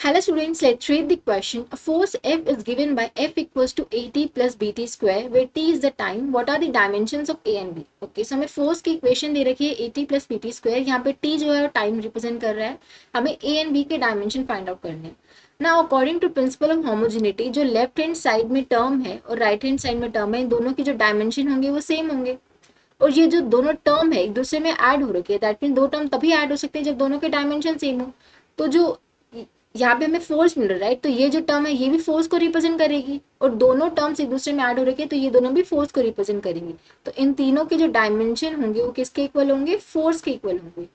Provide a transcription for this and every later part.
Hello students, let's read the question. A force F is given by F equals to AT plus BT square where T is the time. What are the dimensions of A and B? Okay, so हमें force की equation दे रखी है AT plus BT square. यहाँ पे T जो है वो time represent कर रहा है. हमें A and B के dimension find out करने हैं. Now according to principle of homogeneity, जो left hand side में term है और right hand side में term है, इन दोनों की जो dimension होंगे वो same होंगे. और ये जो दोनों टर्म है एक दूसरे में ऐड हो रखे हैं, दैट मीन दो टर्म तभी ऐड हो सकते हैं जब दोनों के डायमेंशन सेम हो. तो जो यहाँ पे हमें फोर्स मिल रहा है, राइट, तो ये जो टर्म है ये भी फोर्स को रिप्रेजेंट करेगी और दोनों टर्म्स एक दूसरे में ऐड हो रखे हैं तो ये दोनों भी फोर्स को रिप्रेजेंट करेंगी. तो इन तीनों के जो डायमेंशन होंगे वो किसके इक्वल होंगे? फोर्स के इक्वल होंगे,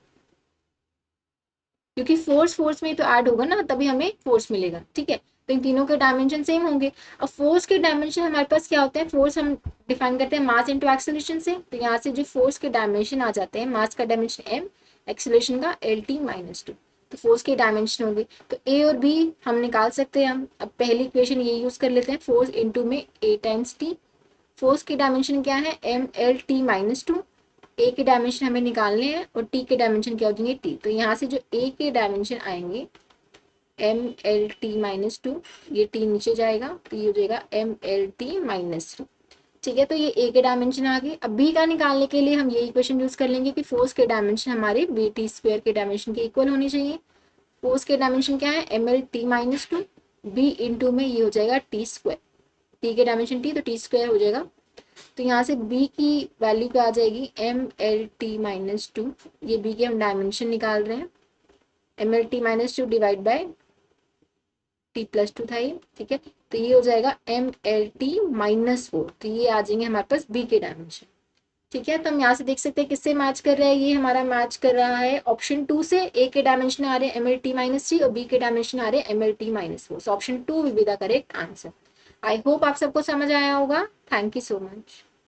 क्योंकि फोर्स फोर्स में तो ऐड होगा ना, तभी हमें फोर्स मिलेगा. ठीक है, तो इन तीनों के डायमेंशन सेम होंगे. अब फोर्स के डायमेंशन हमारे पास क्या होते हैं? फोर्स हम डिफाइन करते हैं मास इनटू एक्सेलरेशन से. तो यहाँ से जो फोर्स के डायमेंशन आ जाते हैं, मास का डायमेंशन m, एक्सेलरेशन का lt माइनस 2, तो फोर्स के डायमेंशन होंगे. तो ए और बी हम निकाल सकते हैं. हम अब पहली इक्वेशन ये यूज कर लेते हैं, फोर्स इंटू में a टाइम्स टी. फोर्स की डायमेंशन क्या है? M L T minus 2. A के डायमेंशन हमें निकालने हैं और टी के डायमेंशन क्या हो जाएंगे? टी. तो यहाँ से जो ए के डायमेंशन आएंगे एम एल टी माइनस 2, ये टी नीचे जाएगा तो ये हो जाएगा एम एल टी माइनस 2. ठीक है, तो ये ए के डायमेंशन आ गए. अब बी का निकालने के लिए हम ये इक्वेशन यूज कर लेंगे कि फोर्स के डायमेंशन हमारे बी टी स्क्वायर के डायमेंशन के इक्वल होनी चाहिए. फोर्स के डायमेंशन क्या है? M L T minus 2. B into में ये हो जाएगा टी स्क्वायर. टी के डायमेंशन टी, तो टी स्क्वायर हो जाएगा. तो यहाँ से b की वैल्यू क्या आ जाएगी? M L T minus 2. ये b के हम डायमेंशन निकाल रहे हैं. M L T minus 2 divide by T plus 2 था ये. ठीक है, तो ये हो जाएगा एम एल टी माइनस 4. तो ये आ जाएंगे हमारे पास b के डायमेंशन. ठीक है, तो हम यहाँ से देख सकते हैं किससे मैच कर रहा है. ये हमारा मैच कर रहा है ऑप्शन 2 से. a के डायमेंशन आ रहे हैं एम एल टी माइनस 3 और b के डायमेंशन आ रहे हैं M L T minus 4. So option 2 will be the correct answer. I hope आप सबको समझ आया होगा. Thank you so much.